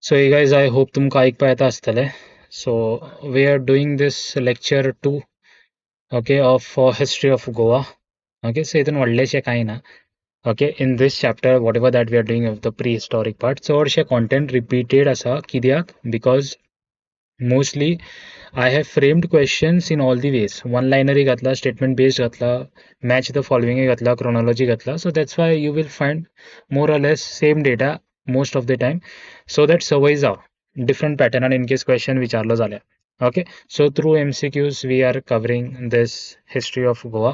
So, hey guys, I hope तुमका ऐकपा येता आसतले. So, we are doing this lecture 2, okay, of history of Goa. Okay, so इथून व्हडलेशें कांय ना. Okay, in this chapter, whatever that we are doing of the prehistoric part, चडशें content repeated आसा कित्याक? Because mostly I have framed questions in all the ways. One-liner घातला, statement based घातला, match the following घातला, chronology घातला. So that's why you will find more or less same data most of the time. So that सवय जाव different pattern and in case question विचारलो जाल्यार. Okay, so through MCQs we are covering this history of Goa.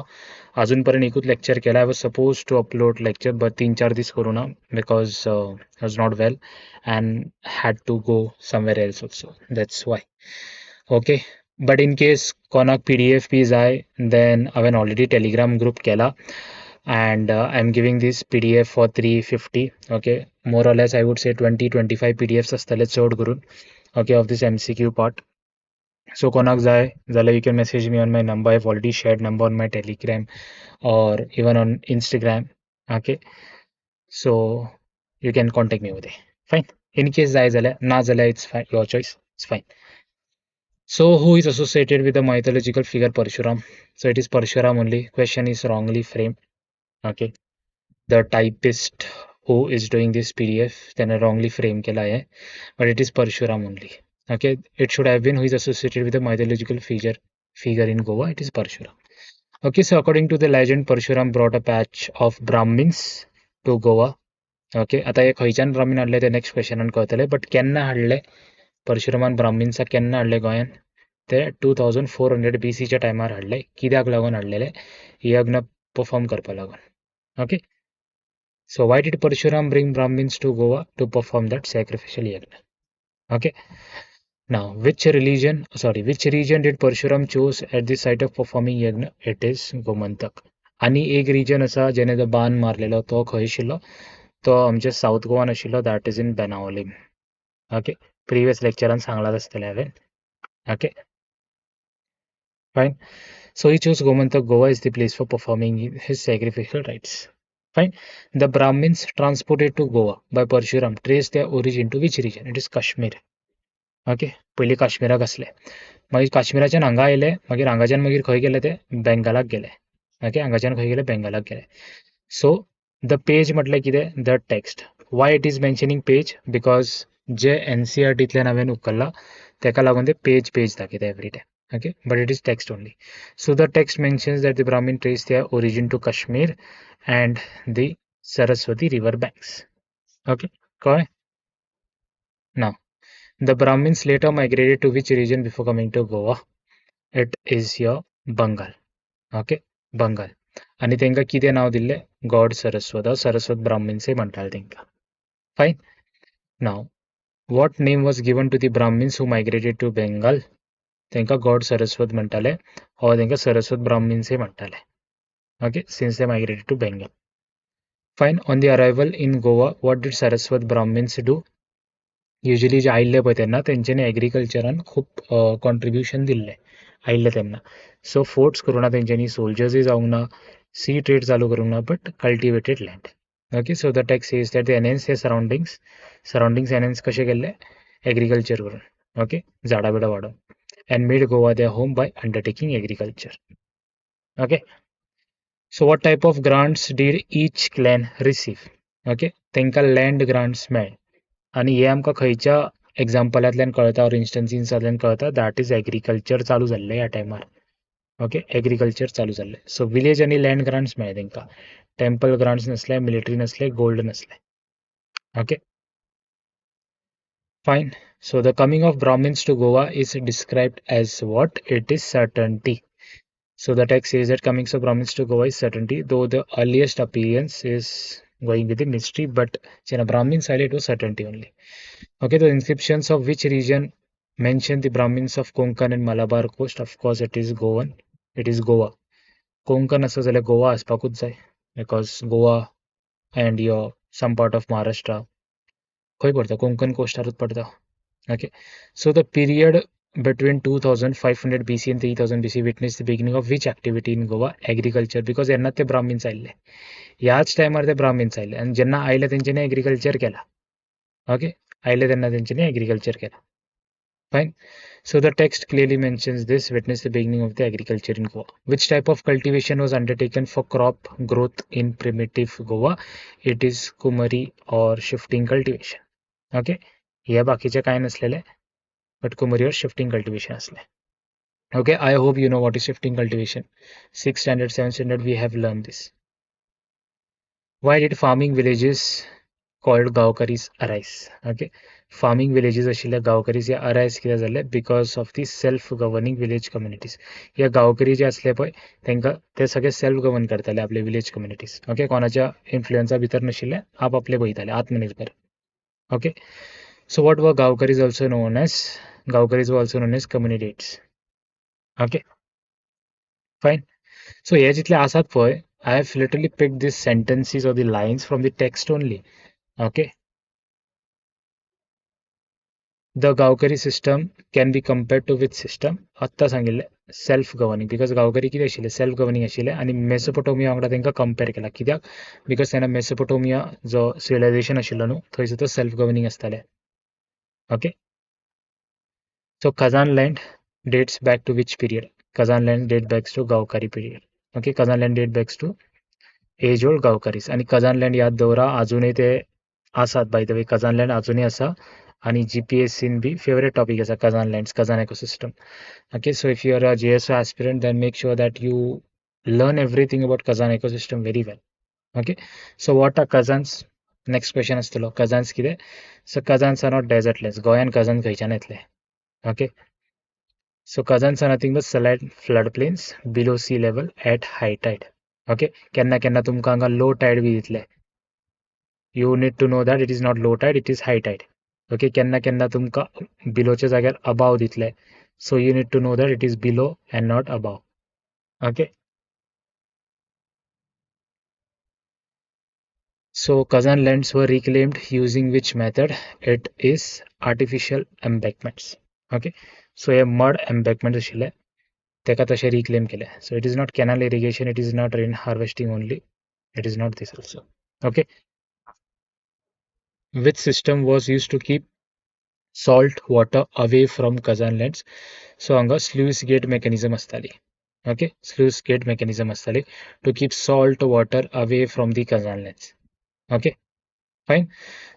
अजूनपर्यंत एकूच lecture केला. I was supposed to upload lecture but 3-4 this करूना because I was not well and had to go somewhere else also. That's why. Okay, but in case कोणाक PDF B जाय, then हांवें already Telegram group केला and I'm giving this PDF for 350. Okay, more or less I would say 20-25 PDFs आसतले चड करून. Okay, of this MCQ part. So konak जाय जाल्यार you can message me on my number. I've already shared number on my Telegram or even on Instagram. Okay, so you can contact me over there. Fine. In case जाय जाल्यार ना जाल्यार it's fine. Your choice. It's fine. So who is associated with the mythological figure Parshuram? So it is Parshuram only. Question is wrongly framed. Okay. The typist who is doing this PDF then wrongly frame केला है, but it is Parshuram only. Okay, it should have been who is associated with the mythological figure in Goa. It is Parshuram. Okay, so according to the legend, Parshuram brought a batch of Brahmins to Goa. Okay, आता हे खंयच्यान ब्राह्मीण हाडले ते next क्वेश्चनान कळतले, but केन्ना हाडले परशुरामान ब्राह्मीन्सा केन्ना हाडले गोंयान? ते 2400 BCच्या टायमार हाडले. कित्याक लागून हाडलेले? यज्ञ परफॉर्म करपा लागून. Okay, so why did Parshuram bring Brahmins to Goa? To perform that sacrificial yajna. Okay, now which region did Parshuram chose at the site of performing yajna? It is Gomantak. आणि एक region असा जेणे तो बाण मारलेलो तो खंय आशिल्लो? तो आमचे साऊथ गोवान आशिल्लो, that is in Benaulim. Okay, previous लेक्चरान सांगलाच आसतलें हांवें. Okay, fine. So he chose Gomantak. Goa is the place for performing his sacrificial rites. Fine. The Brahmins transported to Goa by Parshuram trace their origin to which region? It is Kashmir. Okay, पयलीं काश्मीराक आसले, मागीर काश्मीराच्यान हांगा आयले, मागीर हांगाच्यान मागीर खंय गेले ते बेंगालाक गेले. ओके, हांगाच्यान खंय गेले बेंगालाक गेले. सो द पेज म्हटल्यार कितें? The text. Why it is mentioning page? Because जे NCERTंतल्यान हांवें उखल्ला तेका लागून ते पेज दाखयता every time. Okay, but it is text only. So the text mentions that the Brahmin traced their origin to Kashmir and the Saraswati river banks. Okay, correct. Now, the Brahmins later migrated to which region before coming to Goa? It is your Bengal. Okay, Bengal. आणि तेंका कितें नाव दिल्ले? God Saraswat ब्राह्मणसे म्हणटाले तेंका. Fine. Now what name was given to the Brahmins who migrated to Bengal? तेंका God Saraswat म्हणटाले और तेंका सरस्वत ब्राह्मणसे म्हणटाले. Okay, since they migrated to Bengal. Fine. On the arrival in Goa, what did Saraswat Brahmins do? Usually जे आयिल्ले पळय तेन्ना तेंच्यांनी एग्रीकल्चरान खूब कॉन्ट्रिब्युशन दिल्लें आयिल्ले तेन्ना. सो फोर्ट्स करूं ना तेंच्यांनी, सोल्जर्सूय जावंक ना, सी ट्रेड चालू करूंक ना, but cultivated land. Okay, so the text says that they enhance their surroundings enhance कशें केल्ले? एग्रीकल्चर करून. ओके, झाडां बिडां वाडोवन. And made Goa their home by undertaking agriculture. Okay, so what type of grants did each clan receive? Okay, तेंका land grants मेळ्ळे आणि हे आमकां खंयच्या एग्जाम्पलांतल्यान कळटा और इन्स्टन्सीसांतल्यान कळटा? दॅट इज एग्रीकल्चर चालू जाल्लें ह्या टायमार. ओके, एग्रीकल्चर चालू जाल्लें. सो विलेज आनी लँड ग्रांट्स मेळ्ळे तेंका. टेम्पल ग्रांट्स नसले, मिलिटरी नसले, गोल्ड नसले. Okay, fine. So the coming of Brahmins to Goa is described as what? It is certainty. So the text says that coming of Brahmins to Goa is certainty, though the earliest appearance is going with the mystery, but when Brahmins it was certainty only. Okay, the inscriptions of which region mention the Brahmins of Konkan and Malabar coast? Of course, it is Goan. It is Goa. Konkan असो जाल्यार Goa आसपाकूच जाय, because Goa and your some part of Maharashtra खंय पडता? कोंकण कोस्टारूच पडता. Okay, so the period between 2500 BC and 3000 BC witnessed the beginning of which activity in Goa? Agriculture, because येन्ना ते Brahmins आयिल्ले, ह्याच टायमार ते ब्राह्मीन्स आयिल्ले आणि जेन्ना आयले तेंच्यांनी एग्रीकल्चर केला. ओके, आयले त्यांना तेंच्यांनी ॲग्रिकल्चर केला. Fine. So the text clearly mentions this: witness the beginning of the agriculture in Goa. Which type of cultivation was undertaken for crop growth in primitive Goa? It is Kumari or shifting cultivation. Okay. या बाकीच्या काय नसलेले, but Kumari or shifting cultivation असले. Okay, I hope you know what is shifting cultivation. 6th standard, 7th standard, we have learned this. Why did farming villages called Gaokaris arise? Okay, farming villages आशिल्ल्या गांवकरीज या arise कित्याक जाले? Because of the self governing village communities. या गांवकरी जे असले पळय तेंका ते सगळे self govern करताले आपले village communities. ओके, कोणाच्या इन्फ्लुएन्सा भितर नाशिल्ले, आपले पळयताले, आत्मनिर्भर. Okay, so what were Gaokaris also known as? Gaokaris were also known as communities. Okay, fine. So हे जितले आसात पळय, I have literally picked these sentences or the lines from the text only. Okay, the Gaokari system can be compared to which system? आत्ता सांगिल्ले self governing, because गांवकरी कितें आशिल्ले? Self governing आशिल्ले आनी मेसोपोटोमिया वांगडा तांकां कंपेर केला. कित्याक? बिकॉज तेन्ना मेसोपोटोमिया जो सिविलायझेशन आशिल्लो न्हू, थंयसर तो सेल्फ गवर्निंग आसताले. Okay, so Kazan land dates back to which period? Kazan land dates back to Gaokari period. Okay, Kazan land dates back to as old गांवकरीस. आणि कजान लँड याद दवरा, अजूनही ते आसात. By the way khazan land अजूनही आसा आणि GPSCन बी फेवरेट टॉपिक आसा khazan lands, khazan ecosystem. Okay, so if you are a JSO aspirant, then make sure that you learn everything about Kazan ecosystem very well. Okay, so what are Kazans? Next question आसतलो, Kazans कितें? So Kazans are not desertless. गोंयान Kazan खंयच्यान येतले? Okay, so Kazans are nothing but saline floodplains below sea level at high tide. Okay, केन्ना केन्ना तुमकां हांगा लो tied B दितले. You need to know that it is not low tide, it is high tide. Okay, केन्ना केन्ना तुमकां बिलोच्या जाग्यार above दितले. So you need to know that it is below and not above. Okay, so Kazan lands were reclaimed using which method? It is artificial embankments. Okay, so hey mud embankment आशिल्ले, तेका तशें reclaim केले. So it is not canal irrigation, it is not rain harvesting only, it is not this also. Okay, which system was used to keep salt water away from Kazan lands? So हांगा sluice gate mechanism आसताली. Okay, sluice gate mechanism आसताली to keep salt water away from the Kazan lands. Okay, fine.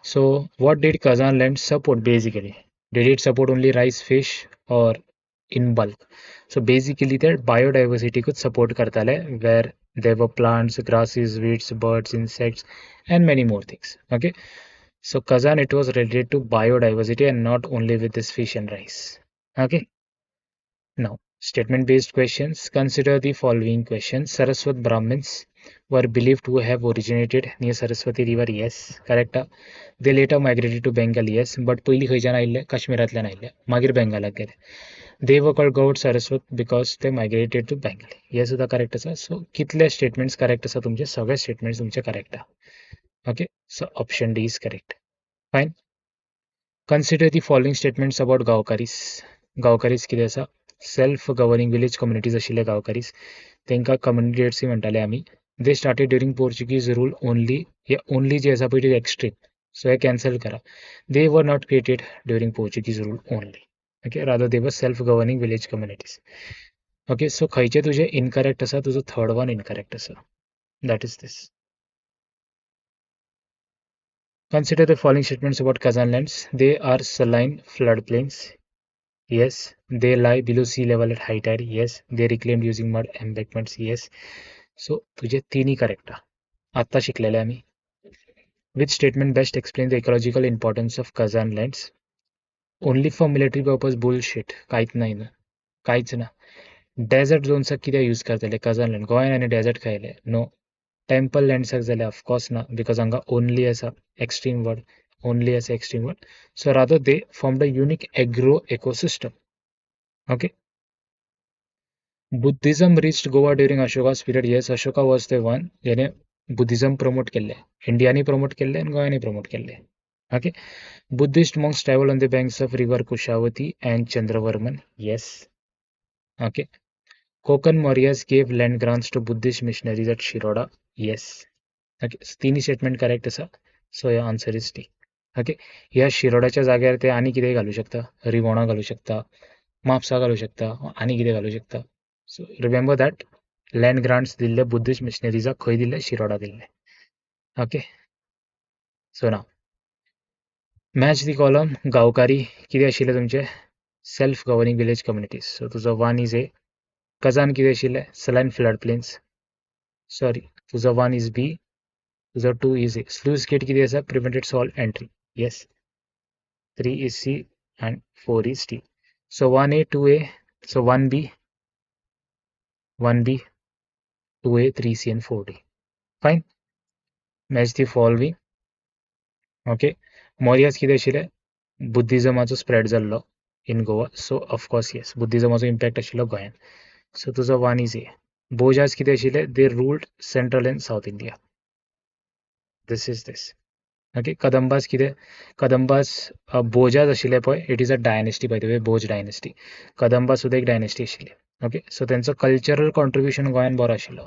So what did Kazan land support basically? Did it support only rice, fish, or in bulk? So basically that biodiversity could support kartale, where there were plants, grasses, weeds, birds, insects, and many more things. Okay, so Kazan, it was related to biodiversity and not only with this fish and rice. Okay, now statement based questions. Consider the following questions. Saraswat Brahmins were believed to have originated near Saraswati river. Yes, correct. They later migrated to Bengal. Yes, but पयली खंयच्यान आयिल्ले? काश्मीरांतल्यान आयिल्ले, मागीर बेंगालाक गेले. They were called God Saraswat because they migrated to Bengal. हे सुद्धा correct आसा. सो कितले statements correct आसा तुमचे? सगळे स्टेटमेंट्स तुमचे करेक्ट आहा. Okay, so option D is correct. Fine. Consider the following statements about गांवकारीस. गांवकारीस कितें आसा? सेल्फ गवर्निंग विलेज कम्युनिटीज आशिल्ले गांवकारीस, तेंकां कम्युनिटेट्स म्हणटाले आमी. They started during Portuguese rule only. हे ओनली जे आसा पळय ते एक्स्ट्रीम, सो हे कॅन्सल करा. They were not created during Portuguese rule only. Okay, rather they were self governing village communities. Okay, so खंयचे तुजे इनकरेक्ट आसा? तुजो थर्ड वन इनकरेक्ट आसा. That is this. Consider the following statements about Kazan lands. They are saline floodplains. Yes. They lie below sea level at high tide. Yes. They reclaimed using mud embankments. Yes. So तुझे तीनही correct आता शिकलेले आम्ही. Which statement best explains the ecological importance of Kazan lands? Only for military purpose? Bullshit. काहीच नाही ना, काहीच ना. डेझर्ट झोन्स कित्याक यूज करतले? कझन लँड गोंयान आनी डेझर्ट खायले? नो. टेम्पल लँड्साक जाल्यार ऑफकोर्स ना, बिकॉज हांगा ओनली आसा एक्स्ट्रीम वर्ड, ओनली आसा extreme word. So rather they form the unique agro ecosystem. Okay, Buddhism reached Goa during Ashoka's period. Yes, Ashoka was the one जेणे बुद्धिझम प्रमोट केल्ले, इंडियानी प्रमोट केल्ले आनी गोंयानी प्रमोट केल्ले. Okay, Buddhist monks travel on the banks of river Kushavati and Chandravarman. Yes. Okay, Konkan Mauryas gave land grants to Buddhist missionaries at Shiroda. Yes. Okay, so तीनही statement correct आसा. So your answer is D. Okay. ह्या शिरोडाच्या जाग्यार ते आनी कितेंय घालूं शकता. रिवोणा घालूं शकता, म्हापसा घालूं शकता, आनी कितें घालूं शकता. So remember that land grants दिल्ले बुद्धिस्ट मिशनरीजाक खंय दिल्ले? शिरोडा दिल्ले. Okay. So now match the column. गांवकारी कितें आशिल्ले तुमचे? Self governing village communities. So तुजो 1 इज ए. कजान कितें आशिल्ले? Saline flood plains. सॉरी, तुजो 1 इज बी. तुजो 2 इज ए. स्लूज गेट कितें आसा? Prevented salt entry. Yes. 3 is C and 4 is D. So 1A, 2A, so 1B, 1B, 2A, 3C and 4D. Fine. Match the following. Okay. Mauryas कितें आशिल्ले? बुद्धिजमाचो spread जाल्लो in Goa. So of course yes, बुद्धिजमाचो impact आशिल्लो गोंयान. So तुजो 1 is A. Bojas कितें आशिल्ले? They ruled central and south India. This is this. Okay. Kadambas कितें? Kadambas बोजाज आशिल्ले पळय, it is a dynasty bye the way, Bhoj dynasty. Kadamba सुद्दां एक डायनेस्टी आशिल्ली. ओके. सो तेंचो कल्चरल कॉन्ट्रिब्युशन गोंयान बरो आशिल्लो.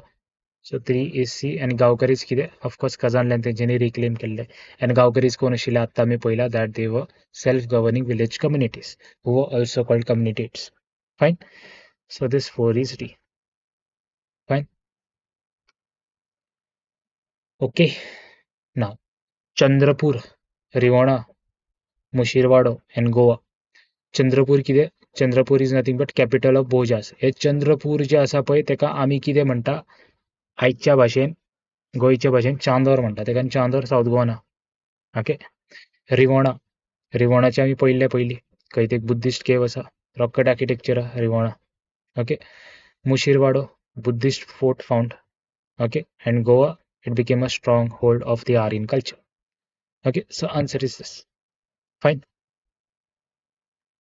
सो 3 इज सी. एंड गांवकरीज कितें? ऑफकोर्स कजानल्यान तेंच्यांनी रिक्लेम केल्ले. एंड गांवकरीज कोण आशिल्ले? आत्तां आमी पळयला that they were self governing village communities who were also called communities. Fine. So this 4 is D. Fine. Okay. Now Chandrapur, Rivona, Mushirwado and Goa. Chandrapur कितें? Chandrapur is nothing but capital of Bhojas. हे चंद्रपूर जे आसा पळय तेका आमी कितें म्हणटा? आयच्या भाशेन, गोंयच्या भाशेन चांदोर म्हणटा. तेका चांदोर सावथ गोवा ना. ओके. रिवोणा. रिवोणाचे आमी पयले पयलीं खंय ते बुद्धिस्ट केव आसा, rock cut architecture Rivona. Okay. Mushirwado, Buddhist fort found. Okay. And Goa, it became a stronghold of the Aryan culture. Okay, so answer is this. Fine.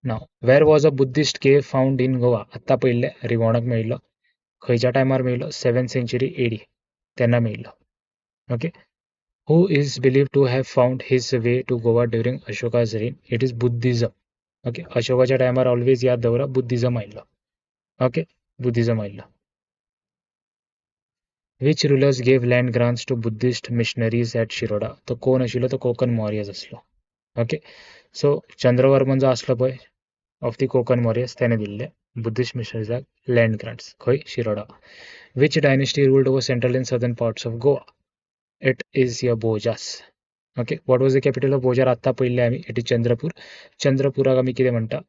Now, where was a Buddhist cave found in Goa? आत्ता पहिले रिवोणाक मेळिल्लो. खंयच्या टायमार मेळिल्लो? 7th century AD. तेन्ना मेळिल्लो. Okay. Who is believed to have found his way to Goa during Ashoka's reign? It is Buddhism. Okay. अशोकाच्या टायमार ऑलवेज याद दवरा, बुद्धिझम आयिल्लो. Okay. बुद्धिझम आयिल्लो. Which rulers gave land grants to Buddhist missionaries at Shiroda? तो कोण आशिल्लो? तो कोकण मौर्यज आसलो. ओके. सो चंद्रवर्मन जो आसलो पळय ऑफ दी कोकण मौर्यस, त्याने दिल्ले बुद्धिस्ट मिशनरीजाक लँड ग्रांट्स. खंय? Shiroda. Which dynasty ruled over central and southern parts of Goa? It is your Bhojas. Okay. What was the capital of बोजार? आत्ता पयले आमी. It is Chandrapur. चंद्रपुराक आमी कितें म्हणटा?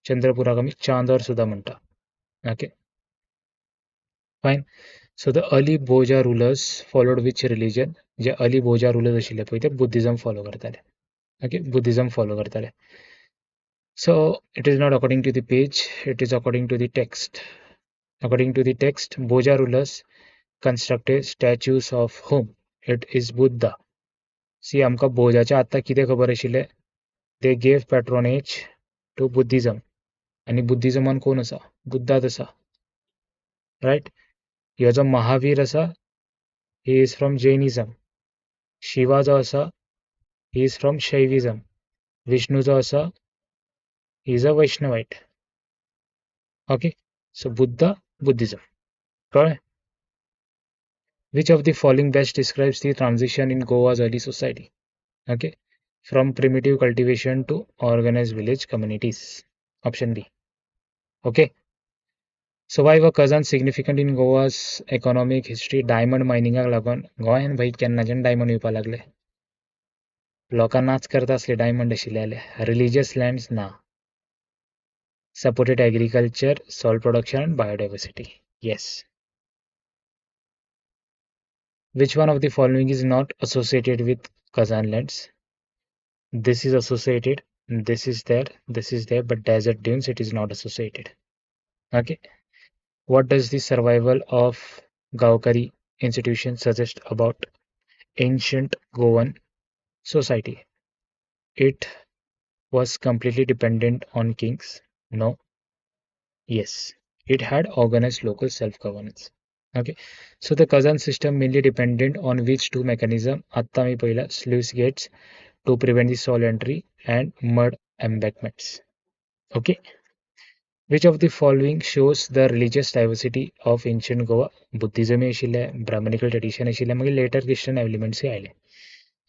चंद्रपुराक आमी चांदोर सुद्दां म्हणटा. Okay. Fine. So the early Bhoja rulers followed which religion? जे अर्ली बोजा रुलर्स आशिल्ले पळय ते बुद्धिझम फॉलो करताले. ओके. बुद्धिझम फॉलो करताले. So it is not according to the page, it is according to the text. According to the text, Boja rulers constructed statues of whom? It is Buddha. See, आमकां बोजाच्या आत्ता कितें खबर आशिल्लें? They gave patronage to Buddhism. आणि बुद्धिझमान कोण आसा? बुद्धाच आसा. Riot. ह्यो जो महावीर आसा, he is from Jainism. Shiva जो आसा, he is from Shaivism. Vishnu जो आसा, he is a Vaishnavite. Okay. So Buddha, Buddhism. Correct? Which of the following best describes the transition in Goa's early society? Okay. From primitive cultivation to organized village communities. Option B. Okay. So why were cousins significant in Goa's economic history? Diamond mining लागून गोंयान भाई केन्नाच्यान diamond येवपा लागले. लोकां नाच करता असले diamond आशिल्ले. रिलिजियस लँड्स ना. Supported agriculture, salt production and biodiversity. Yes. Which one of the following is not associated with Kazan lands? This is associated, this is there, but desert dunes, it is not associated. Okay. What does the survival of Gaokari institution suggest about ancient Goan society? It was completely dependent on kings. No. Yes. It had organized local self-governance. Okay. So the Kazan system mainly dependent on which two mechanism? Atta mi पहिला sluice gates to prevent the soil entry and mud embankments. Okay. Which of the following shows the religious diversity of ancient Goa? Buddhism आशिल्ले, Brahmanical tradition आशिल्ले, मागीर later Christian elements आयले.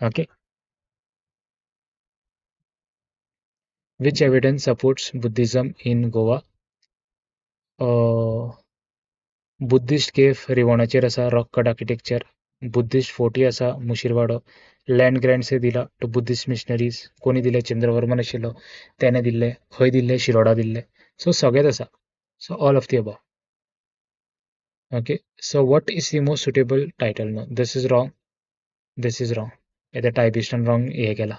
Okay. Which evidence supports Buddhism in Goa? Buddhist cave रिवॉनाचेर आसा rock cut architecture. Buddhist fort आसा Mushirwado. Land grants दिला to Buddhist missionaries. कोणी दिले? चंद्रवर्मन आशिल्लो, त्याने दिल्ले. खंय दिल्ले? शिरोडा दिल्ले. सो सगळेच आसा. So all of the above. Okay, so what is the most suitable title? No, this is wrong. This is wrong. The typation wrong. हे केला.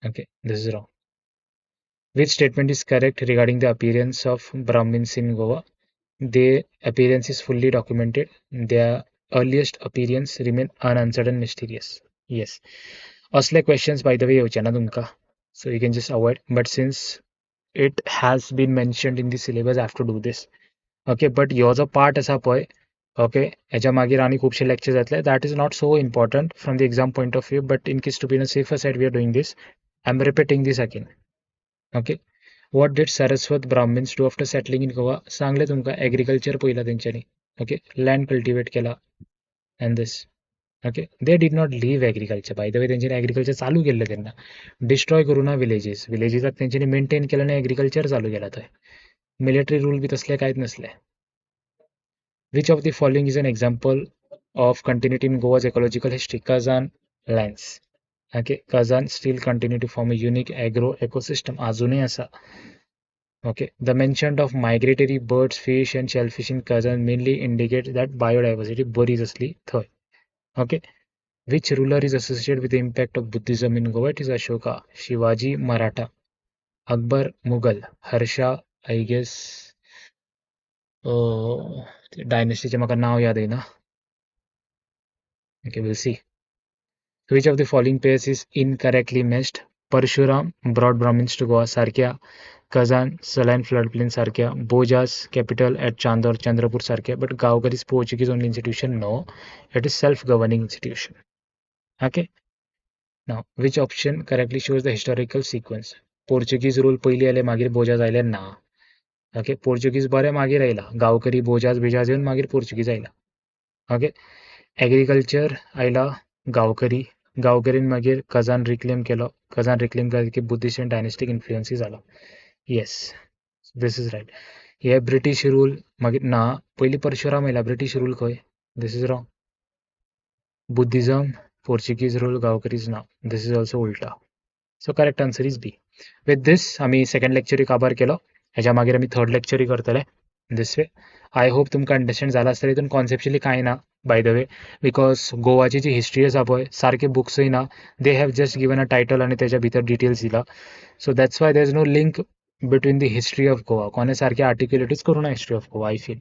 Okay, this is wrong. Which statement is correct regarding the appearance of Brahmins in Goa? Their appearance is fully documented. Their earliest appearance remain unanswered and mysterious. Yes. असले questions by the way येवचे ना तुमका. So you can just avoid. But since it has been mentioned in the syllabus, I have to do this. Okay, but ह्यो जो part असा पळय, okay, हेच्या मागीर आनी खुबशे लेक्चर्स येतले. That is not so important from the exam point of view, but in case to be in a safer side we are doing this. I am repeating this again. Okay, what did Saraswat Brahmins do after settling in Goa? सांगले तुमका agriculture पयला तेंच्यांनी. Okay, land cultivate केला and this. Okay, they did not leave agriculture. By the way तेंच्यांनी agriculture चालू केल्लें तेन्ना. Destroy करू ना विलेजीस. विलेजीसाक तेंच्यांनी मेंटेन केलं आनी एग्रीकल्चर चालू केला थंय. मिलिटरी रूल बी तसले कांयच नसले. Which of the following is an example of continuity in Goa's ecological history? Kazan lands. Okay, Kazan still continue to form a unique agro ecosystem. अजूनही असा. Okay, the mention of migratory birds, fish and shellfish in Kazan mainly indicates that biodiversity बरीच असली थंय. Okay, which ruler is associated with the impact of Buddhism in Goa? It is Ashoka. Shivaji Maratha. Akbar Mughal. Harsha, I guess. डायनेस्टीचे म्हाका नाव याद येना. Okay, we'll see. Which of the following pairs is incorrectly matched? Parshuram brought Brahmins to Goa. Sarkya. Kazan saline floodplain. Sarkya. Bojas capital at Chandor, Chandrapur. Sarkya. But Gaokar is Portuguese only institution. No, it is self-governing institution. Okay. Now, which option correctly shows the historical sequence? Portuguese rule पयली आले मागीर बोजाज आयले ना. Okay, Portuguese बरे मागीर आयला. गांवकरी बोजाज बिजाज येवन मागीर पोर्चुगीज आयला. ओके, एग्रीकल्चर आयला गांवकरी. गांवकरीन मागीर कजान रिक्लेम केलो. कजान रिक्लेम केलो की बुद्धिस्ट एंड डायनेस्टिक इन्फ्लुएन्सी जालो. Yes, this is right. हे ब्रिटीश रूल मागीर ना. पयली परशुराम आयला. ब्रिटीश रूल खंय? This is wrong. Buddhism, Portuguese rule, गांवकरीज ना. दिस इज ऑल्सो उल्टा. So correct answer is B. With this आमी सेकंड लेक्चर काबार केलो. हेच्या मागीर आमी थर्ड लेक्चर करतले दिस वे. आय होप तुमकां अंडरस्टँड जाला आसतलें. हितून कॉन्सेप्च्युअली कांय ना बाय द वे, बिकॉज गोवाची जी हिस्ट्री आसा पळय सारके बुक्सय ना. They have just given a title आनी तेच्या भितर डिटेल्स दिला. So that's why there is no link between the history of Goa. कोणें सारकें आर्टिक्युलेटूच करूं ना history of Goa I feel.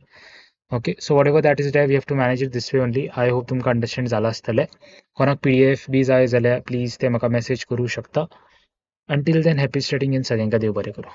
Okay, so whatever that is that we have to manage it this way only. I hope तुमकां understand जाला आसतलें. कोणाक PDF B जाय जाल्यार प्लीज ते म्हाका मेसेज करूं शकता. अंटील देन हॅपी स्टडींग इन सगळ्यांका देव बरें करूं.